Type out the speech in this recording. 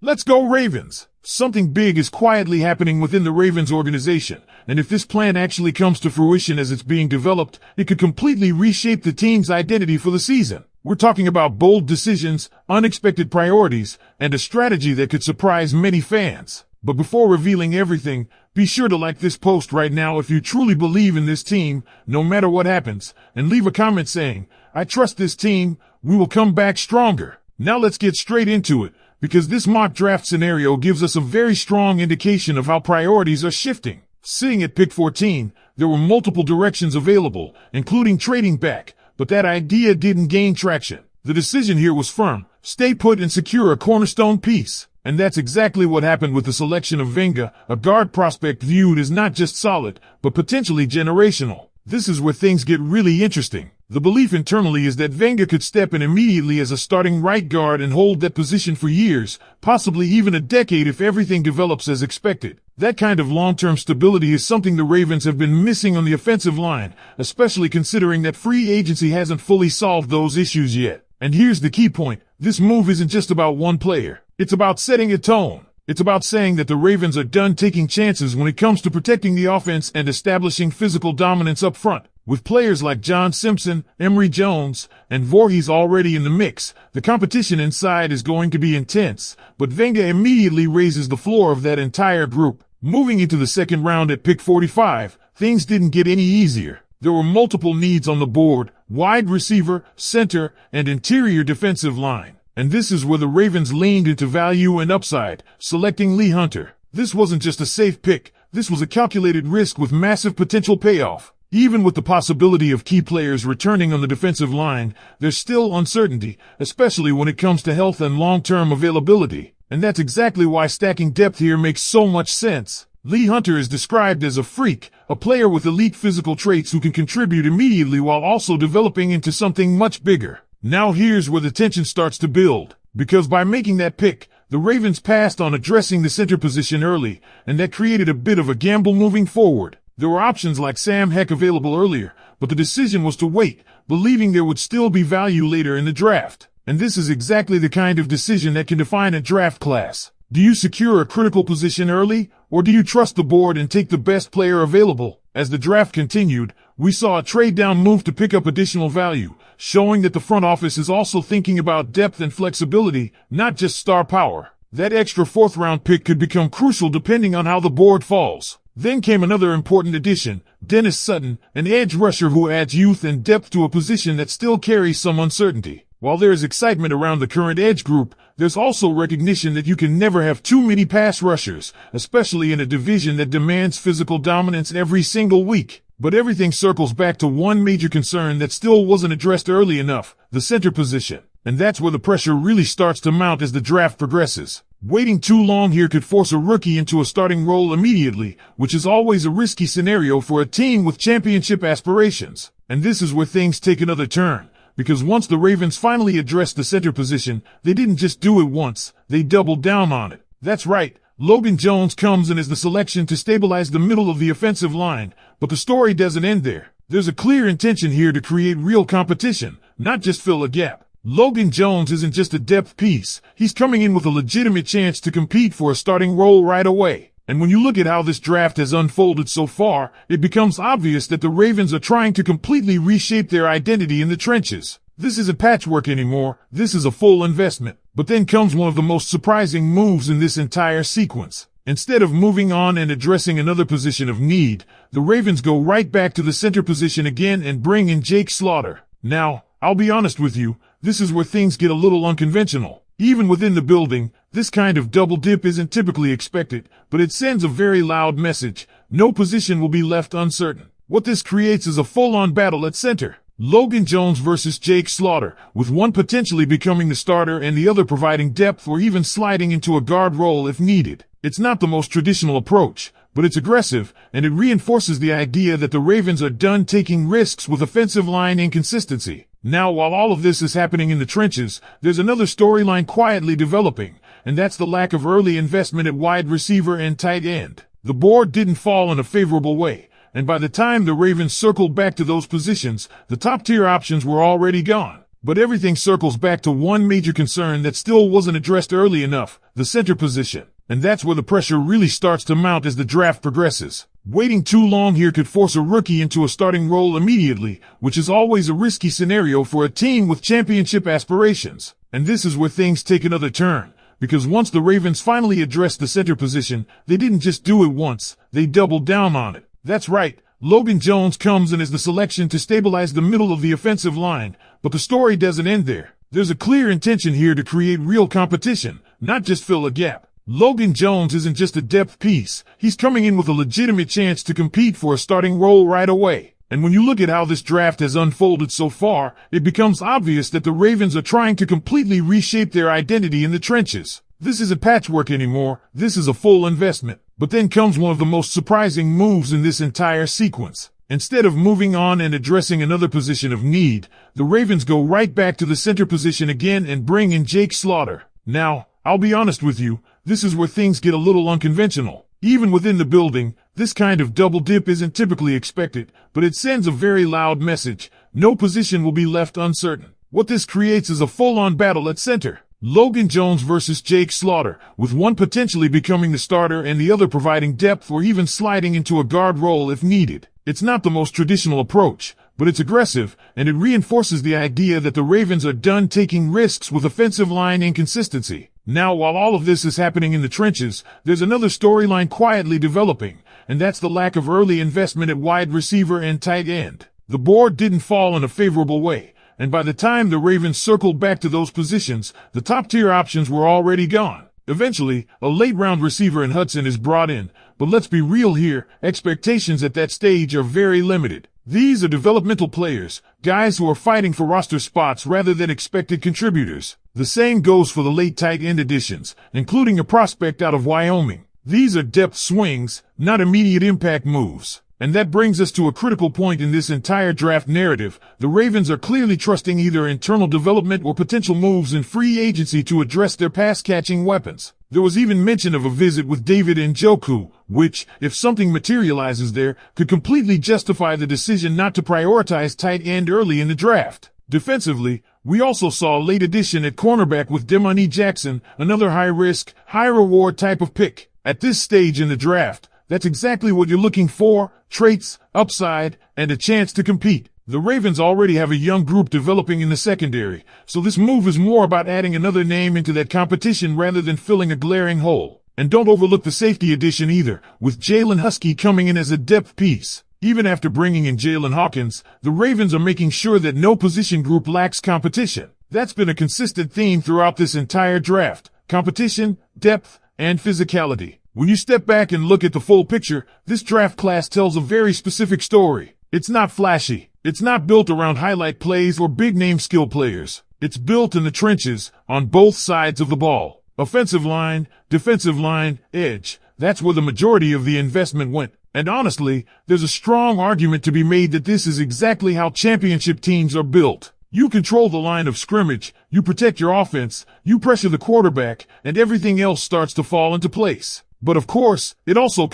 Let's go Ravens! Something big is quietly happening within the Ravens organization, and if this plan actually comes to fruition as it's being developed, it could completely reshape the team's identity for the season. We're talking about bold decisions, unexpected priorities, and a strategy that could surprise many fans. But before revealing everything, be sure to like this post right now if you truly believe in this team, no matter what happens, and leave a comment saying, "I trust this team, we will come back stronger." Now let's get straight into it, because this mock draft scenario gives us a very strong indication of how priorities are shifting. Sitting at pick 14, there were multiple directions available, including trading back, but that idea didn't gain traction. The decision here was firm: stay put and secure a cornerstone piece. And that's exactly what happened with the selection of Venga, a guard prospect viewed as not just solid, but potentially generational. This is where things get really interesting. The belief internally is that Venga could step in immediately as a starting right guard and hold that position for years, possibly even a decade if everything develops as expected. That kind of long-term stability is something the Ravens have been missing on the offensive line, especially considering that free agency hasn't fully solved those issues yet. And here's the key point: this move isn't just about one player. It's about setting a tone. It's about saying that the Ravens are done taking chances when it comes to protecting the offense and establishing physical dominance up front. With players like John Simpson, Emory Jones, and Voorhees already in the mix, the competition inside is going to be intense, but Venga immediately raises the floor of that entire group. Moving into the second round at pick 45, things didn't get any easier. There were multiple needs on the board: wide receiver, center, and interior defensive line. And this is where the Ravens leaned into value and upside, selecting Lee Hunter. This wasn't just a safe pick, this was a calculated risk with massive potential payoff. Even with the possibility of key players returning on the defensive line, there's still uncertainty, especially when it comes to health and long-term availability. And that's exactly why stacking depth here makes so much sense. Lee Hunter is described as a freak, a player with elite physical traits who can contribute immediately while also developing into something much bigger. Now here's where the tension starts to build, because by making that pick, the Ravens passed on addressing the center position early, and that created a bit of a gamble moving forward. There were options like Sam Heck available earlier, but the decision was to wait, believing there would still be value later in the draft. And this is exactly the kind of decision that can define a draft class. Do you secure a critical position early, or do you trust the board and take the best player available? As the draft continued, we saw a trade-down move to pick up additional value, showing that the front office is also thinking about depth and flexibility, not just star power. That extra fourth-round pick could become crucial depending on how the board falls. Then came another important addition: Dennis Sutton, an edge rusher who adds youth and depth to a position that still carries some uncertainty. While there is excitement around the current edge group, there's also recognition that you can never have too many pass rushers, especially in a division that demands physical dominance every single week. But everything circles back to one major concern that still wasn't addressed early enough: the center position. And that's where the pressure really starts to mount as the draft progresses. Waiting too long here could force a rookie into a starting role immediately, which is always a risky scenario for a team with championship aspirations. And this is where things take another turn, because once the Ravens finally addressed the center position, they didn't just do it once, they doubled down on it. That's right, Logan Jones comes in as the selection to stabilize the middle of the offensive line, but the story doesn't end there. There's a clear intention here to create real competition, not just fill a gap. Logan Jones isn't just a depth piece, he's coming in with a legitimate chance to compete for a starting role right away. And when you look at how this draft has unfolded so far, it becomes obvious that the Ravens are trying to completely reshape their identity in the trenches. This isn't patchwork anymore, this is a full investment. But then comes one of the most surprising moves in this entire sequence. Instead of moving on and addressing another position of need, the Ravens go right back to the center position again and bring in Jake Slaughter. Now, I'll be honest with you, this is where things get a little unconventional. Even within the building, this kind of double dip isn't typically expected, but it sends a very loud message: no position will be left uncertain. What this creates is a full-on battle at center. Logan Jones versus Jake Slaughter, with one potentially becoming the starter and the other providing depth or even sliding into a guard role if needed. It's not the most traditional approach, but it's aggressive, and it reinforces the idea that the Ravens are done taking risks with offensive line inconsistency. Now, while all of this is happening in the trenches, there's another storyline quietly developing, and that's the lack of early investment at wide receiver and tight end. The board didn't fall in a favorable way, and by the time the Ravens circled back to those positions, the top-tier options were already gone. But everything circles back to one major concern that still wasn't addressed early enough: the center position. And that's where the pressure really starts to mount as the draft progresses. Waiting too long here could force a rookie into a starting role immediately, which is always a risky scenario for a team with championship aspirations. And this is where things take another turn, because once the Ravens finally addressed the center position, they didn't just do it once, they doubled down on it. That's right, Logan Jones comes in as the selection to stabilize the middle of the offensive line, but the story doesn't end there. There's a clear intention here to create real competition, not just fill a gap. Logan Jones isn't just a depth piece, he's coming in with a legitimate chance to compete for a starting role right away. And when you look at how this draft has unfolded so far, it becomes obvious that the Ravens are trying to completely reshape their identity in the trenches. This isn't patchwork anymore, this is a full investment. But then comes one of the most surprising moves in this entire sequence. Instead of moving on and addressing another position of need, the Ravens go right back to the center position again and bring in Jake Slaughter. Now, I'll be honest with you, this is where things get a little unconventional. Even within the building, this kind of double dip isn't typically expected, but it sends a very loud message. No position will be left uncertain. What this creates is a full-on battle at center. Logan Jones versus Jake Slaughter, with one potentially becoming the starter and the other providing depth or even sliding into a guard role if needed. It's not the most traditional approach, but it's aggressive, and it reinforces the idea that the Ravens are done taking risks with offensive line inconsistency. Now, while all of this is happening in the trenches, there's another storyline quietly developing, and that's the lack of early investment at wide receiver and tight end. The board didn't fall in a favorable way, and by the time the Ravens circled back to those positions, the top-tier options were already gone. Eventually, a late-round receiver in Hudson is brought in, but let's be real here, expectations at that stage are very limited. These are developmental players, guys who are fighting for roster spots rather than expected contributors. The same goes for the late tight end additions, including a prospect out of Wyoming. These are depth swings, not immediate impact moves. And that brings us to a critical point in this entire draft narrative. The Ravens are clearly trusting either internal development or potential moves in free agency to address their pass-catching weapons. There was even mention of a visit with David Njoku, which, if something materializes there, could completely justify the decision not to prioritize tight end early in the draft. Defensively, we also saw a late addition at cornerback with Demani Jackson, another high-risk, high-reward type of pick. At this stage in the draft, that's exactly what you're looking for: traits, upside, and a chance to compete. The Ravens already have a young group developing in the secondary, so this move is more about adding another name into that competition rather than filling a glaring hole. And don't overlook the safety addition either, with Jalen Husky coming in as a depth piece. Even after bringing in Jalen Hawkins, the Ravens are making sure that no position group lacks competition. That's been a consistent theme throughout this entire draft: competition, depth, and physicality. When you step back and look at the full picture, this draft class tells a very specific story. It's not flashy. It's not built around highlight plays or big-name skill players. It's built in the trenches, on both sides of the ball. Offensive line, defensive line, edge. That's where the majority of the investment went. And honestly, there's a strong argument to be made that this is exactly how championship teams are built. You control the line of scrimmage, you protect your offense, you pressure the quarterback, and everything else starts to fall into place. But of course, it also